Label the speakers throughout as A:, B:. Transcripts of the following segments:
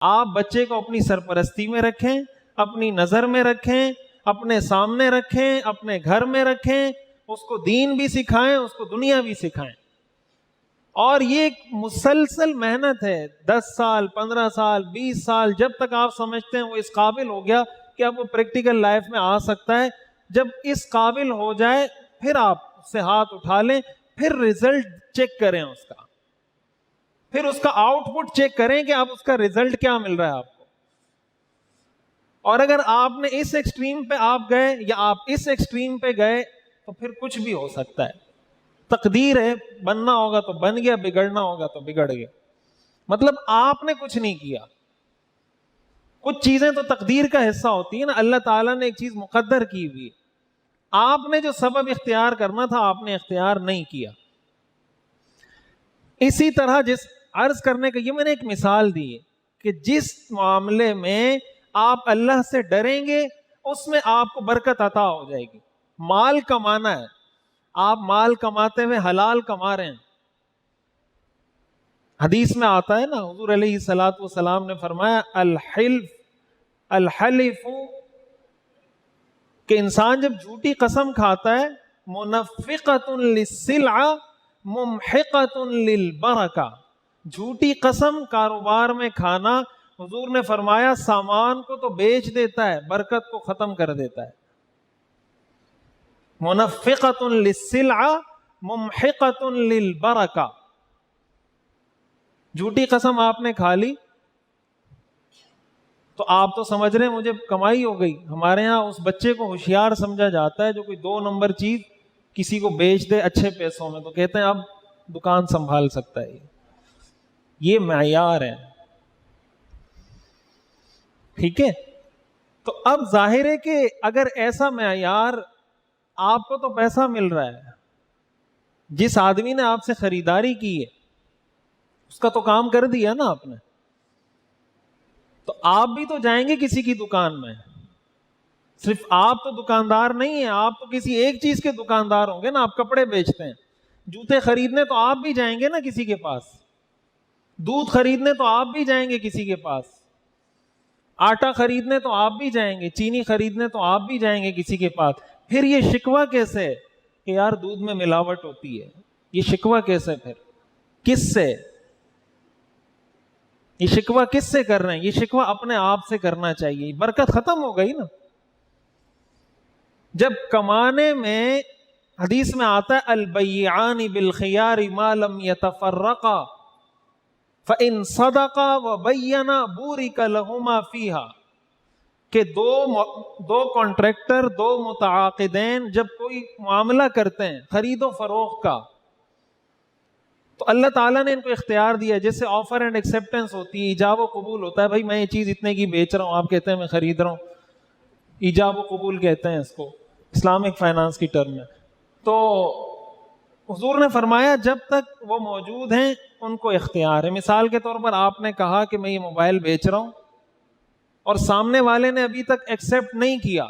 A: آپ بچے کو اپنی سرپرستی میں رکھیں، اپنی نظر میں رکھیں، اپنے سامنے رکھیں، اپنے گھر میں رکھیں، اس کو دین بھی سکھائیں، اس کو دنیا بھی سکھائیں. اور یہ ایک مسلسل محنت ہے، 10 سال 15 سال 20 سال، جب تک آپ سمجھتے ہیں وہ اس قابل ہو گیا کہ اب وہ پریکٹیکل لائف میں آ سکتا ہے. جب اس قابل ہو جائے پھر آپ اس سے ہاتھ اٹھا لیں، پھر ریزلٹ چیک کریں اس کا، پھر اس کا آؤٹ پٹ چیک کریں کہ اب اس کا ریزلٹ کیا مل رہا ہے آپ کو. اور اگر آپ نے اس ایکسٹریم پہ آپ گئے یا آپ اس ایکسٹریم پہ گئے تو پھر کچھ بھی ہو سکتا ہے. تقدیر ہے، بننا ہوگا تو بن گیا، بگڑنا ہوگا تو بگڑ گیا. مطلب آپ نے کچھ نہیں کیا. کچھ چیزیں تو تقدیر کا حصہ ہوتی ہے نا، اللہ تعالیٰ نے ایک چیز مقدر کی ہوئی، آپ نے جو سبب اختیار کرنا تھا آپ نے اختیار نہیں کیا. اسی طرح جس عرض کرنے کا یہ میں نے ایک مثال دی ہے کہ جس معاملے میں آپ اللہ سے ڈریں گے اس میں آپ کو برکت عطا ہو جائے گی. مال کمانا ہے، آپ مال کماتے ہوئے حلال کما رہے ہیں. حدیث میں آتا ہے نا، حضور علیہ الصلوۃ والسلام نے فرمایا الحلف کہ انسان جب جھوٹی قسم کھاتا ہے، منفقۃ للسلع ممحقۃ للبرکہ، جھوٹی قسم کاروبار میں کھانا حضور نے فرمایا سامان کو تو بیچ دیتا ہے، برکت کو ختم کر دیتا ہے. منفقۃ للسلع ممحقۃ للبرکہ، جھوٹی قسم آپ نے کھا لی تو آپ تو سمجھ رہے ہیں مجھے کمائی ہو گئی. ہمارے ہاں اس بچے کو ہوشیار سمجھا جاتا ہے جو کوئی 2 نمبر چیز کسی کو بیچ دے اچھے پیسوں میں تو کہتے ہیں اب دکان سنبھال سکتا ہے. یہ معیار ہے، ٹھیک ہے. تو اب ظاہر ہے کہ اگر ایسا معیار، آپ کو تو پیسہ مل رہا ہے، جس آدمی نے آپ سے خریداری کی ہے اس کا تو کام کر دیا نا آپ نے، تو آپ بھی تو جائیں گے کسی کی دکان میں. صرف آپ تو دکاندار نہیں ہیں، آپ تو کسی ایک چیز کے دکاندار ہوں گے نا. آپ کپڑے بیچتے ہیں، جوتے خریدنے تو آپ بھی جائیں گے نا کسی کے پاس، دودھ خریدنے تو آپ بھی جائیں گے کسی کے پاس، آٹا خریدنے تو آپ بھی جائیں گے، چینی خریدنے تو آپ بھی جائیں گے کسی کے پاس. پھر یہ شکوہ کیسے کہ یار دودھ میں ملاوٹ ہوتی ہے؟ یہ شکوہ کیسے؟ پھر کس سے یہ شکوہ کس سے کر رہے ہیں؟ یہ شکوہ اپنے آپ سے کرنا چاہیے. برکت ختم ہو گئی نا جب کمانے میں. حدیث میں آتا ہے البیعان بالخیار ما لم یتفرقا فإن صدقا وبینا بورک لہما فیہا، کہ دو کانٹریکٹر، 2 متعاقدین جب کوئی معاملہ کرتے ہیں خرید و فروخت کا، تو اللہ تعالیٰ نے ان کو اختیار دیا، جیسے آفر اینڈ ایکسیپٹنس ہوتی ہے، ایجاب و قبول ہوتا ہے. بھائی میں یہ چیز اتنے کی بیچ رہا ہوں، آپ کہتے ہیں میں خرید رہا ہوں، ایجاب و قبول کہتے ہیں اس کو اسلامک فائنانس کی ٹرم میں. تو حضور نے فرمایا جب تک وہ موجود ہیں ان کو اختیار ہے. مثال کے طور پر آپ نے کہا کہ میں یہ موبائل بیچ رہا ہوں اور سامنے والے نے ابھی تک ایکسیپٹ نہیں کیا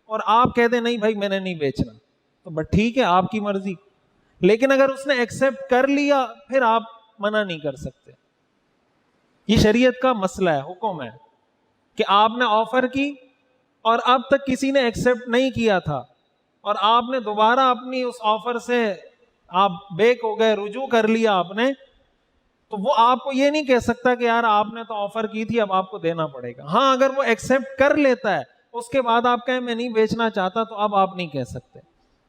A: اور آپ کہتے نہیں بھائی میں نے نہیں بیچنا، تو بس ٹھیک ہے آپ کی مرضی. لیکن اگر اس نے ایکسیپٹ کر لیا پھر آپ منع نہیں کر سکتے. یہ شریعت کا مسئلہ ہے، حکم ہے کہ آپ نے آفر کی اور اب تک کسی نے ایکسیپٹ نہیں کیا تھا اور آپ نے دوبارہ اپنی اس آفر سے آپ بیک ہو گئے، رجوع کر لیا آپ نے، تو وہ آپ کو یہ نہیں کہہ سکتا کہ یار آپ نے تو آفر کی تھی اب آپ کو دینا پڑے گا. ہاں اگر وہ ایکسیپٹ کر لیتا ہے اس کے بعد آپ کہیں میں نہیں بیچنا چاہتا، تو اب آپ نہیں کہہ سکتے.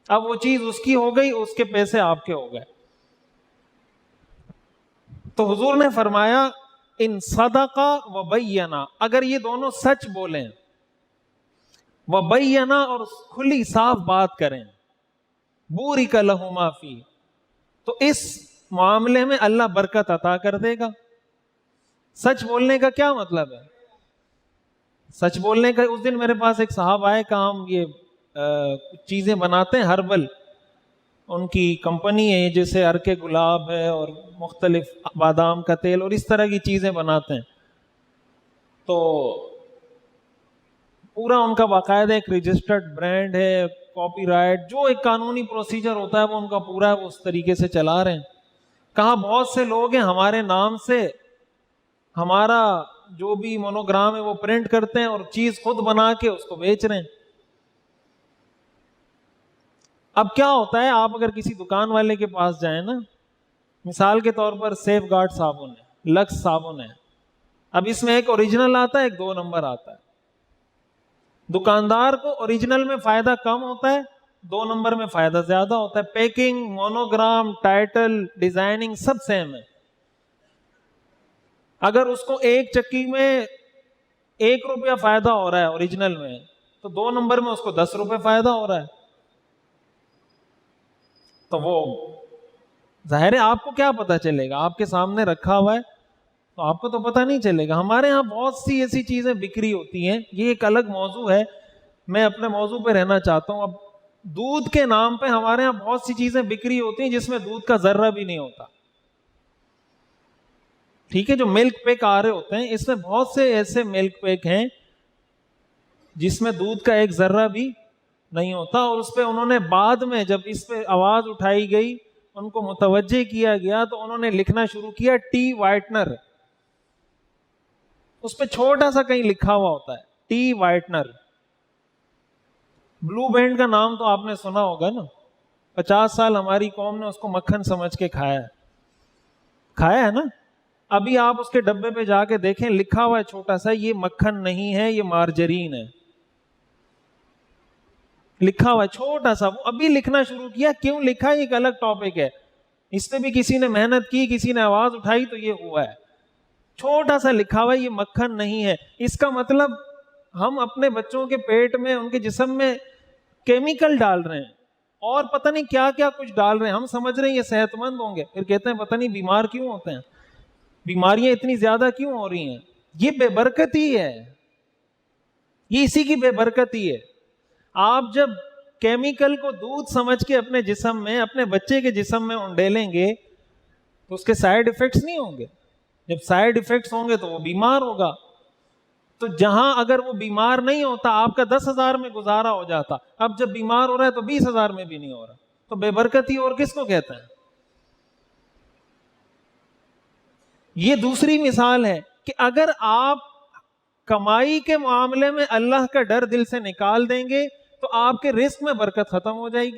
A: اب وہ چیز اس کی ہو گئی، اس کے پیسے آپ کے ہو گئے. تو حضور نے فرمایا ان صدقہ و بینا، اگر یہ دونوں سچ بولیں، و بینا اور کھلی صاف بات کریں، بورک لہما فی، تو اس معاملے میں اللہ برکت عطا کر دے گا. سچ بولنے کا کیا مطلب ہے؟ سچ بولنے کا، اس دن میرے پاس ایک صاحب آئے کہ ہم یہ چیزیں بناتے ہیں ہربل، ان کی کمپنی ہے جیسے ارکے گلاب ہے اور مختلف بادام کا تیل اور اس طرح کی چیزیں بناتے ہیں. تو پورا ان کا باقاعدہ ایک رجسٹرڈ برانڈ ہے، کاپی رائٹ، جو ایک قانونی پروسیجر ہوتا ہے وہ ان کا پورا ہے، وہ اس طریقے سے چلا رہے ہیں. کہا بہت سے لوگ ہیں ہمارے نام سے ہمارا جو بھی مونوگرام ہے وہ پرنٹ کرتے ہیں اور چیز خود بنا کے اس کو بیچ رہے ہیں. اب کیا ہوتا ہے, آپ اگر کسی دکان والے کے پاس جائیں نا, مثال کے طور پر سیف گارڈ صابن ہے, لکس صابن ہے, اب اس میں ایک اوریجنل آتا ہے, ایک 2 نمبر آتا ہے. دکاندار کو اوریجنل میں فائدہ کم ہوتا ہے, 2 نمبر میں فائدہ زیادہ ہوتا ہے. پیکنگ, مونوگرام, ٹائٹل, ڈیزائننگ سب سیم ہے. اگر اس کو ایک چکی میں 1 روپیہ فائدہ ہو رہا ہے اوریجنل میں, تو 2 نمبر میں اس کو 10 روپے فائدہ ہو رہا ہے. تو وہ ظاہر ہے آپ کو کیا پتا چلے گا, آپ کے سامنے رکھا ہوا ہے تو آپ کو تو پتہ نہیں چلے گا. ہمارے ہاں بہت سی ایسی چیزیں بکری ہوتی ہیں, یہ ایک الگ موضوع ہے, میں اپنے موضوع پہ رہنا چاہتا ہوں. اب دودھ کے نام پہ ہمارے ہاں بہت سی چیزیں بکری ہوتی ہیں جس میں دودھ کا ذرہ بھی نہیں ہوتا. ٹھیک ہے, جو ملک پیک آ رہے ہوتے ہیں, اس میں بہت سے ایسے ملک پیک ہیں جس میں دودھ کا ایک ذرہ بھی نہیں ہوتا. اور اس پہ انہوں نے بعد میں جب اس پہ آواز اٹھائی گئی, ان کو متوجہ کیا گیا, تو انہوں نے لکھنا شروع کیا ٹی وائٹنر. اس پہ چھوٹا سا کہیں لکھا ہوا ہوتا ہے ٹی وائٹنر. بلو بینڈ کا نام تو آپ نے سنا ہوگا نا, 50 سال ہماری قوم نے اس کو مکھن سمجھ کے کھایا ہے نا. ابھی آپ اس کے ڈبے پہ جا کے دیکھیں, لکھا ہوا ہے چھوٹا سا, یہ مکھن نہیں ہے, یہ مارجرین ہے. لکھا ہوا ہے چھوٹا سا, وہ ابھی لکھنا شروع کیا. کیوں لکھا, یہ ایک الگ ٹاپک ہے, اس پہ بھی کسی نے محنت کی, کسی نے آواز اٹھائی تو یہ ہوا ہے. چھوٹا سا لکھا ہوا ہے, یہ مکھن نہیں ہے. اس کا مطلب ہم اپنے بچوں کے پیٹ میں, ان کے جسم میں کیمیکل ڈال رہے ہیں اور پتہ نہیں کیا کیا کچھ ڈال رہے ہیں. ہم سمجھ رہے ہیں یہ صحت مند ہوں گے, پھر کہتے ہیں پتہ نہیں بیمار کیوں ہوتے ہیں, بیماریاں اتنی زیادہ کیوں ہو رہی ہیں. یہ بے برکتی ہے, یہ اسی کی بے برکتی ہے. آپ جب کیمیکل کو دودھ سمجھ کے اپنے جسم میں, اپنے بچے کے جسم میں انڈیلیں گے تو اس کے سائیڈ ایفیکٹس نہیں ہوں گے. جب سائیڈ ایفیکٹس ہوں گے تو وہ بیمار ہوگا. تو جہاں اگر وہ بیمار نہیں ہوتا, آپ کا 10,000 میں گزارا ہو جاتا, اب جب بیمار ہو رہا ہے تو 20,000 میں بھی نہیں ہو رہا. تو بے برکتی اور کس کو کہتے ہیں. یہ دوسری مثال ہے کہ اگر آپ کمائی کے معاملے میں اللہ کا ڈر دل سے نکال دیں گے تو آپ کے رزق میں برکت ختم ہو جائے گی.